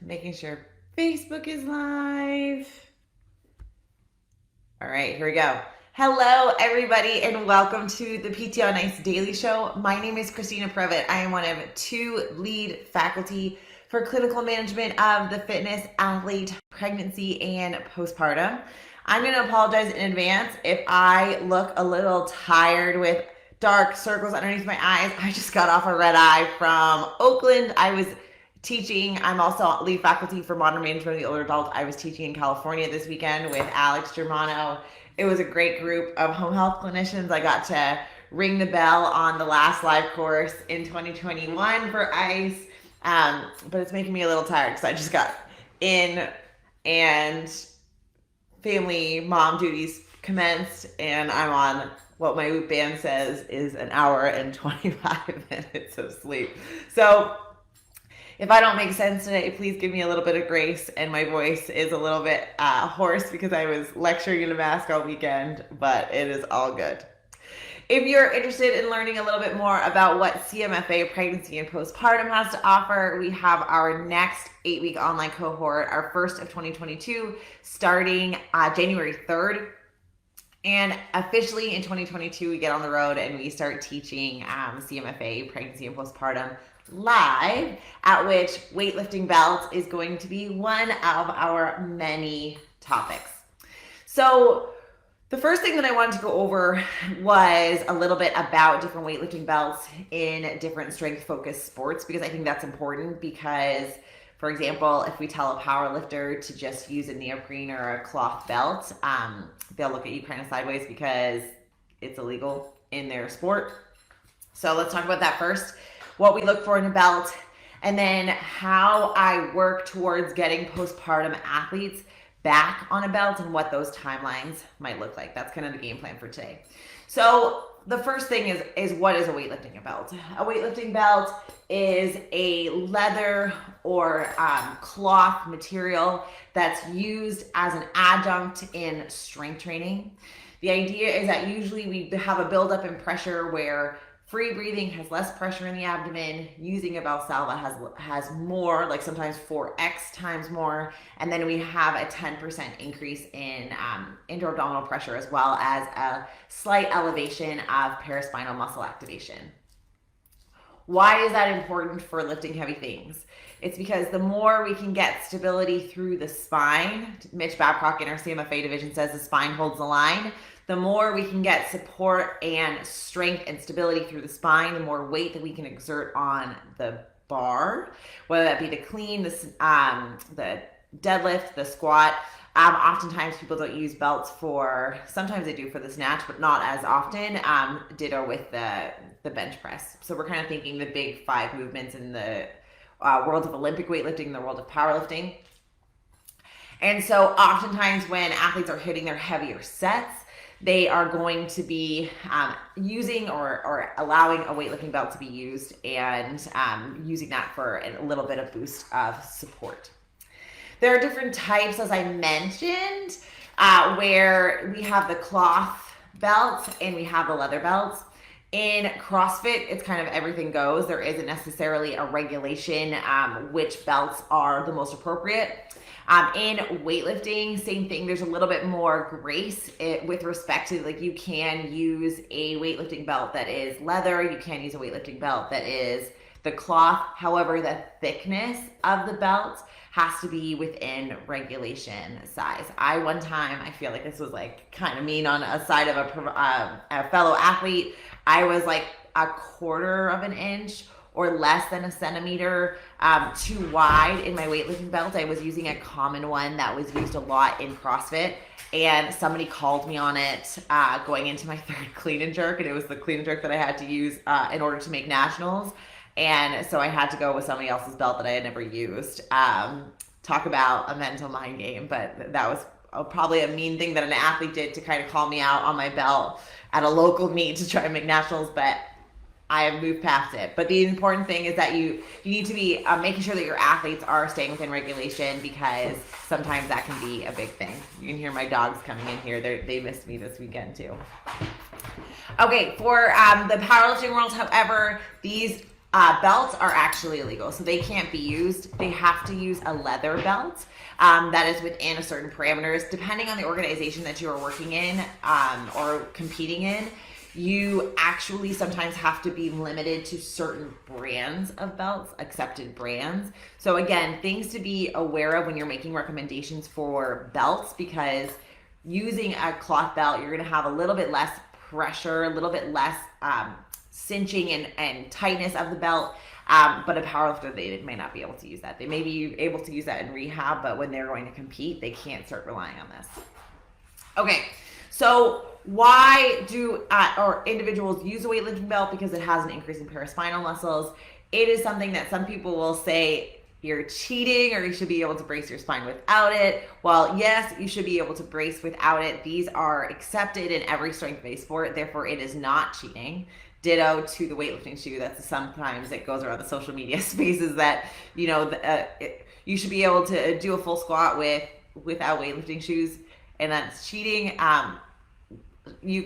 Making sure Facebook is live. All right, here we go. Hello, everybody, and welcome to the PT on Ice Daily Show. My name is Christina Previtt. I am one of two lead faculty for clinical management of the fitness, athlete, pregnancy, and postpartum. I'm going to apologize in advance if I look a little tired with dark circles underneath my eyes. I just got off a red eye from Oakland. I was teaching. I'm also lead faculty for modern management of the older adult. I was teaching in California this weekend with Alex Germano. It was a great group of home health clinicians. I got to ring the bell on the last live course in 2021 for ICE, but it's making me a little tired because I just got in and family mom duties commenced, and I'm on what my Whoop band says is an hour and 25 minutes of sleep. So if I don't make sense today, please give me a little bit of grace, and my voice is a little bit hoarse because I was lecturing in a mask all weekend, but it is all good. If you're interested in learning a little bit more about what CMFA pregnancy and postpartum has to offer, we have our next 8-week online cohort, our first of 2022, starting January 3rd. And officially in 2022, we get on the road and we start teaching CMFA pregnancy and postpartum live, at which weightlifting belt is going to be one of our many topics. So the first thing that I wanted to go over was a little bit about different weightlifting belts in different strength focused sports, because I think that's important. Because, for example, if we tell a power lifter to just use a neoprene or a cloth belt, they'll look at you kind of sideways because it's illegal in their sport. So let's talk about that first. What we look for in a belt, and then how I work towards getting postpartum athletes back on a belt and what those timelines might look like. That's kind of the game plan for today. So the first thing is what is a weightlifting belt? A weightlifting belt is a leather or cloth material that's used as an adjunct in strength training. The idea is that usually we have a buildup in pressure where free breathing has less pressure in the abdomen. Using a Valsalva has more, like sometimes 4x times more. And then we have a 10% increase in intra-abdominal pressure, as well as a slight elevation of paraspinal muscle activation. Why is that important for lifting heavy things? It's because the more we can get stability through the spine, Mitch Babcock in our CMFA division says the spine holds the line. The more we can get support and strength and stability through the spine, the more weight that we can exert on the bar, whether that be the clean, the deadlift, the squat. Oftentimes people don't use belts sometimes they do for the snatch, but not as often. Ditto with the bench press. So we're kind of thinking the big 5 movements in the world of Olympic weightlifting, the world of powerlifting. And so oftentimes when athletes are hitting their heavier sets, they are going to be using or allowing a weightlifting belt to be used, and using that for a little bit of boost of support. There are different types, as I mentioned, where we have the cloth belts and we have the leather belts. In CrossFit, it's kind of everything goes. There isn't necessarily a regulation which belts are the most appropriate. In weightlifting, same thing. There's a little bit more grace with respect to, like, you can use a weightlifting belt that is leather. You can use a weightlifting belt that is the cloth. However, the thickness of the belt has to be within regulation size. One time, I feel like this was like kind of mean on a side of a fellow athlete. I was like a quarter of an inch or less than a centimeter too wide in my weightlifting belt. I was using a common one that was used a lot in CrossFit, and somebody called me on it going into my 3rd clean and jerk, and it was the clean and jerk that I had to use in order to make nationals. And so I had to go with somebody else's belt that I had never used. Talk about a mental mind game, but that was probably a mean thing that an athlete did to kind of call me out on my belt at a local meet to try and make nationals, but I have moved past it. But the important thing is that you need to be making sure that your athletes are staying within regulation, because sometimes that can be a big thing. You can hear my dogs coming in here. They missed me this weekend too. Okay, for the powerlifting world, however, these belts are actually illegal, so they can't be used. They have to use a leather belt that is within a certain parameters. Depending on the organization that you are working in or competing in, you actually sometimes have to be limited to certain brands of belts, accepted brands. So again, things to be aware of when you're making recommendations for belts, because using a cloth belt, you're going to have a little bit less pressure, a little bit less cinching and tightness of the belt. But a powerlifter, they may not be able to use that. They may be able to use that in rehab, but when they're going to compete, they can't start relying on this. Okay, so why do individuals use a weightlifting belt? Because it has an increase in paraspinal muscles. It is something that some people will say you're cheating, or you should be able to brace your spine without it. Well, yes, you should be able to brace without it. These are accepted in every strength-based sport, therefore it is not cheating. Ditto to the weightlifting shoe. That's sometimes it goes around the social media spaces that, you know, you should be able to do a full squat without weightlifting shoes, and that's cheating. You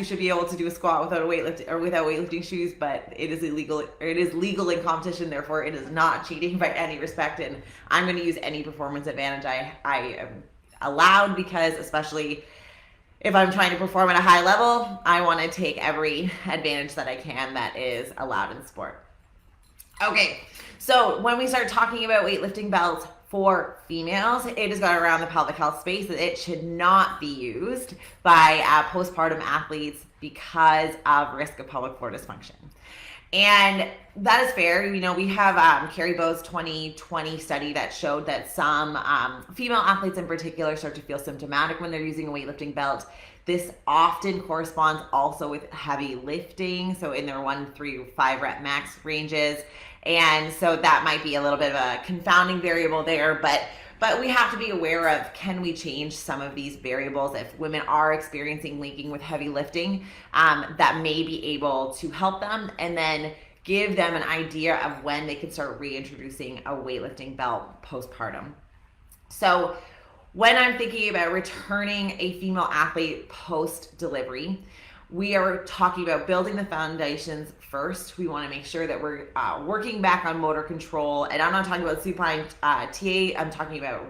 should be able to do a squat without weightlifting shoes, but it is illegal. It is legal in competition, therefore it is not cheating by any respect. And I'm going to use any performance advantage I am allowed, because especially if I'm trying to perform at a high level, I want to take every advantage that I can that is allowed in sport. Okay, so when we start talking about weightlifting belts for females, it has gone around the pelvic health space that it should not be used by postpartum athletes because of risk of pelvic floor dysfunction. And that is fair. You know, we have Carrie Bow's 2020 study that showed that some female athletes in particular start to feel symptomatic when they're using a weightlifting belt. This often corresponds also with heavy lifting, so in their 1, 3, 5 rep max ranges. And so that might be a little bit of a confounding variable there, but we have to be aware of, can we change some of these variables if women are experiencing leaking with heavy lifting, that may be able to help them, and then give them an idea of when they can start reintroducing a weightlifting belt postpartum. So when I'm thinking about returning a female athlete post-delivery, we are talking about building the foundations first. We want to make sure that we're working back on motor control. And I'm not talking about supine TA. I'm talking about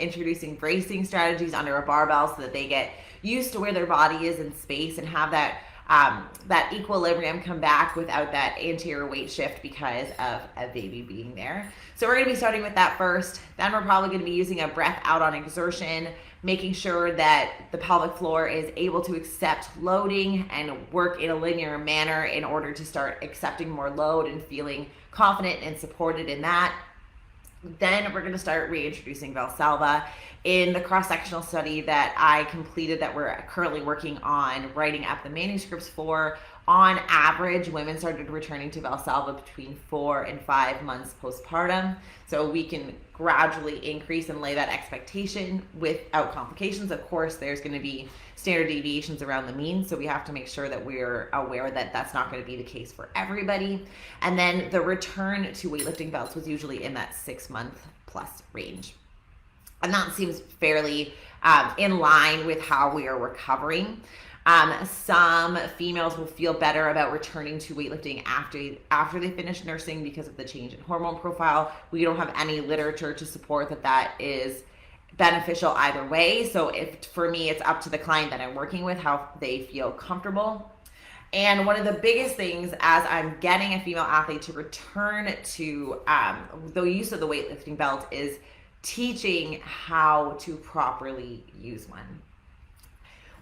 introducing bracing strategies under a barbell so that they get used to where their body is in space and have that equilibrium come back without that anterior weight shift because of a baby being there. So we're going to be starting with that first. Then we're probably going to be using a breath out on exertion, making sure that the pelvic floor is able to accept loading and work in a linear manner in order to start accepting more load and feeling confident and supported in that. Then we're going to start reintroducing Valsalva. In the cross-sectional study that I completed that we're currently working on writing up the manuscripts for, on average, women started returning to Valsalva between 4 and 5 months postpartum. So we can gradually increase and lay that expectation without complications. Of course, there's going to be standard deviations around the mean, so we have to make sure that we're aware that that's not going to be the case for everybody. And then the return to weightlifting belts was usually in that 6-month plus range. And that seems fairly in line with how we are recovering. Some females will feel better about returning to weightlifting after they finish nursing because of the change in hormone profile. We don't have any literature to support that is beneficial either way. So for me, it's up to the client that I'm working with how they feel comfortable. And one of the biggest things as I'm getting a female athlete to return to the use of the weightlifting belt is teaching how to properly use one.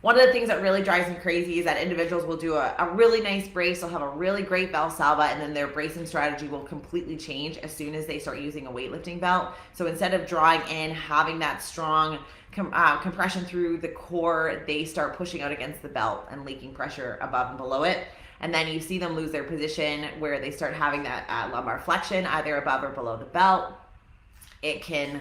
One of the things that really drives me crazy is that individuals will do a really nice brace, they'll have a really great Valsalva, and then their bracing strategy will completely change as soon as they start using a weightlifting belt. So instead of drawing in, having that strong compression through the core, they start pushing out against the belt and leaking pressure above and below it. And then you see them lose their position where they start having that lumbar flexion either above or below the belt. It can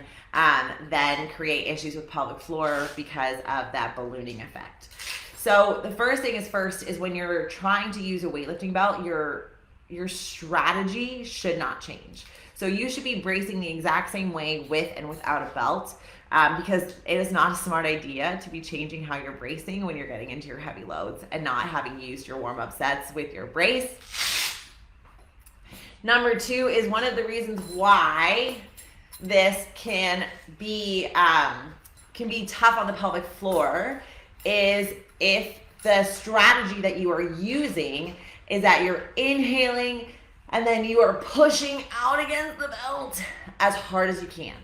then create issues with pelvic floor because of that ballooning effect. So the first thing is when you're trying to use a weightlifting belt, your strategy should not change. So you should be bracing the exact same way with and without a belt, because it is not a smart idea to be changing how you're bracing when you're getting into your heavy loads and not having used your warm-up sets with your brace. Number two is one of the reasons why this can be tough on the pelvic floor is if the strategy that you are using is that you're inhaling and then you are pushing out against the belt as hard as you can.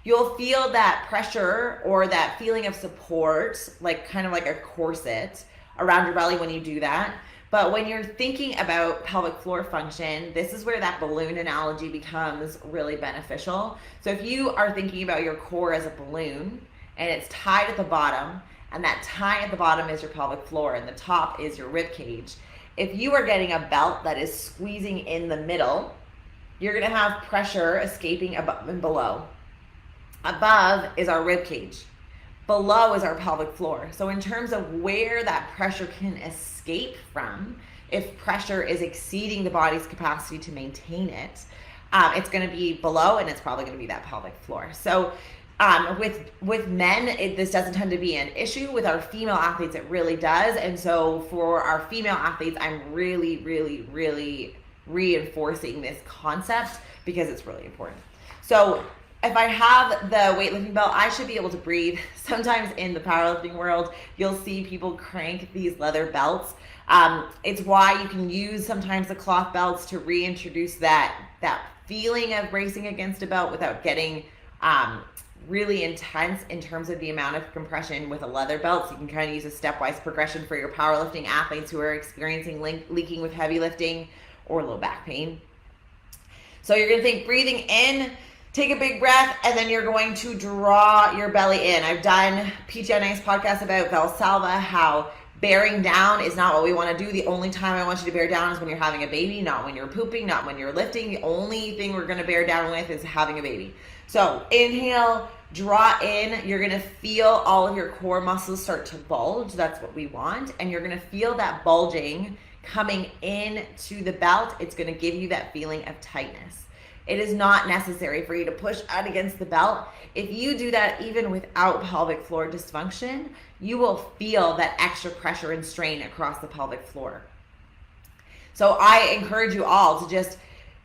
You'll feel that pressure or that feeling of support, like kind of like a corset around your belly when you do that. But when you're thinking about pelvic floor function, this is where that balloon analogy becomes really beneficial. So if you are thinking about your core as a balloon and it's tied at the bottom, and that tie at the bottom is your pelvic floor and the top is your rib cage, if you are getting a belt that is squeezing in the middle, you're gonna have pressure escaping above and below. Above is our rib cage. Below is our pelvic floor. So in terms of where that pressure can escape from, if pressure is exceeding the body's capacity to maintain it, it's going to be below, and it's probably going to be that pelvic floor. So with men, this doesn't tend to be an issue. With our female athletes, it really does. And so for our female athletes, I'm really, really, really reinforcing this concept because it's really important. So if I have the weightlifting belt, I should be able to breathe. Sometimes in the powerlifting world, you'll see people crank these leather belts. It's why you can use sometimes the cloth belts to reintroduce that feeling of bracing against a belt without getting really intense in terms of the amount of compression with a leather belt. So you can kind of use a stepwise progression for your powerlifting athletes who are experiencing leaking with heavy lifting or low back pain. So you're going to think breathing in, take a big breath, and then you're going to draw your belly in. I've done PT on Ice podcast about Valsalva, how bearing down is not what we want to do. The only time I want you to bear down is when you're having a baby, not when you're pooping, not when you're lifting. The only thing we're going to bear down with is having a baby. So inhale, draw in. You're going to feel all of your core muscles start to bulge. That's what we want. And you're going to feel that bulging coming into the belt. It's going to give you that feeling of tightness. It is not necessary for you to push out against the belt. If you do that even without pelvic floor dysfunction, you will feel that extra pressure and strain across the pelvic floor. So I encourage you all to just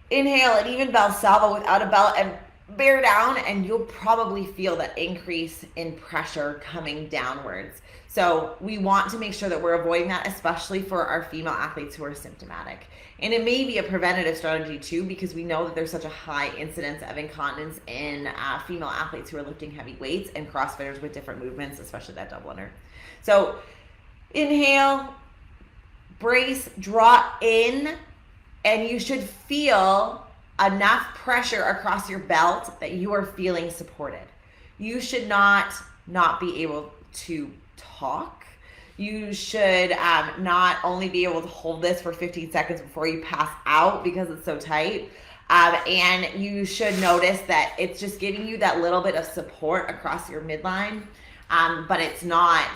inhale and even Valsalva without a belt and bear down, and you'll probably feel that increase in pressure coming downwards. So we want to make sure that we're avoiding that, especially for our female athletes who are symptomatic. And it may be a preventative strategy too, because we know that there's such a high incidence of incontinence in female athletes who are lifting heavy weights and CrossFitters with different movements, especially that double under. So inhale, brace, draw in, and you should feel enough pressure across your belt that you are feeling supported. You should not be able to talk. You should not only be able to hold this for 15 seconds before you pass out because it's so tight. And you should notice that it's just giving you that little bit of support across your midline. But it's not,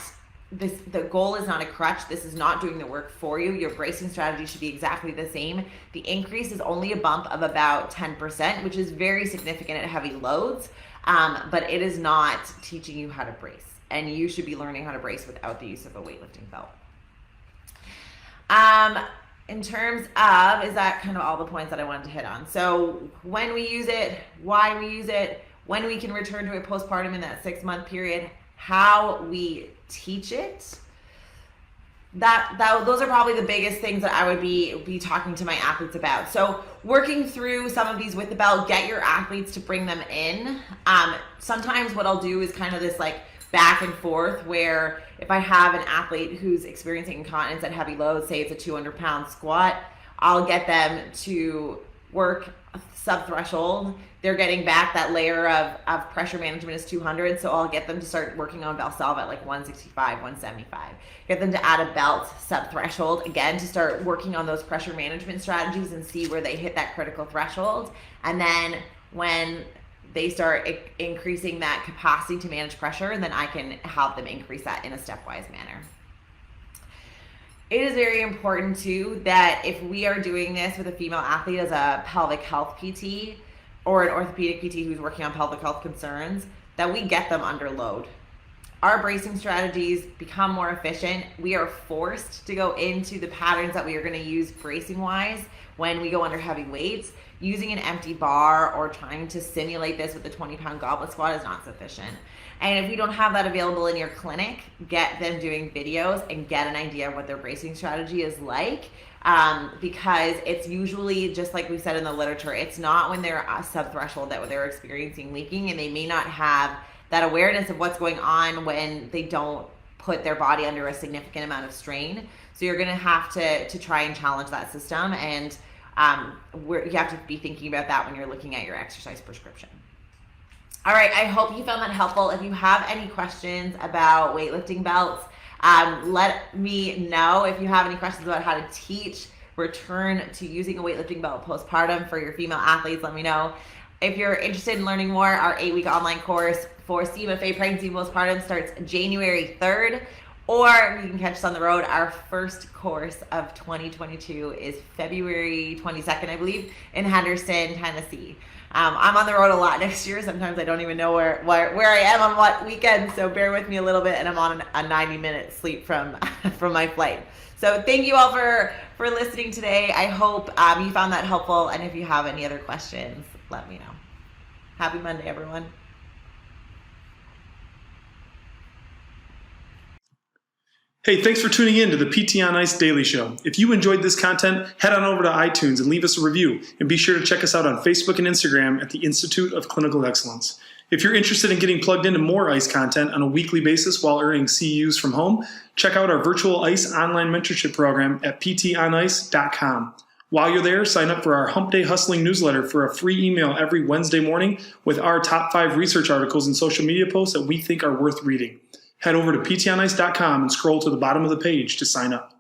the goal is not a crutch. This is not doing the work for you. Your bracing strategy should be exactly the same. The increase is only a bump of about 10%, which is very significant at heavy loads. But it is not teaching you how to brace. And you should be learning how to brace without the use of a weightlifting belt. In terms of, is that kind of all the points that I wanted to hit on? So when we use it, why we use it, when we can return to it postpartum in that 6-month period, how we teach it, those are probably the biggest things that I would be talking to my athletes about. So working through some of these with the belt, get your athletes to bring them in. Sometimes what I'll do is kind of this like back and forth, where if I have an athlete who's experiencing incontinence at heavy loads, say it's a 200-pound squat, I'll get them to work sub-threshold. They're getting back that layer of pressure management is 200, so I'll get them to start working on Valsalva at like 165, 175. Get them to add a belt sub-threshold, again, to start working on those pressure management strategies and see where they hit that critical threshold. And then when they start increasing that capacity to manage pressure, and then I can help them increase that in a stepwise manner. It is very important too that if we are doing this with a female athlete as a pelvic health PT or an orthopedic PT who's working on pelvic health concerns, that we get them under load. our bracing strategies become more efficient, we are forced to go into the patterns that we are going to use bracing wise when we go under heavy weights. Using an empty bar or trying to simulate this with a 20-pound goblet squat is not sufficient. And if you don't have that available in your clinic, get them doing videos and get an idea of what their bracing strategy is like. Because it's usually, just like we said in the literature, it's not when they're sub-threshold that they're experiencing leaking, and they may not have that awareness of what's going on when they don't put their body under a significant amount of strain. So you're going to have to try and challenge that system, and you have to be thinking about that when you're looking at your exercise prescription. All right, I hope you found that helpful. If you have any questions about weightlifting belts, let me know. If you have any questions about how to teach return to using a weightlifting belt postpartum for your female athletes, let me know. If you're interested in learning more, our 8-week online course for CMFA pregnancy postpartum starts January 3rd, or you can catch us on the road. Our first course of 2022 is February 22nd, I believe, in Henderson, Tennessee. I'm on the road a lot next year. Sometimes I don't even know where I am on what weekend, so bear with me a little bit, and I'm on a 90-minute sleep from my flight. So thank you all for listening today. I hope you found that helpful, and if you have any other questions, let me know. Happy Monday, everyone. Hey, thanks for tuning in to the PT on Ice Daily Show. If you enjoyed this content, head on over to iTunes and leave us a review. And be sure to check us out on Facebook and Instagram at the Institute of Clinical Excellence. If you're interested in getting plugged into more ICE content on a weekly basis while earning CEUs from home, check out our virtual ICE online mentorship program at ptonice.com. While you're there, sign up for our Hump Day Hustling newsletter for a free email every Wednesday morning with our top 5 research articles and social media posts that we think are worth reading. Head over to ptonice.com and scroll to the bottom of the page to sign up.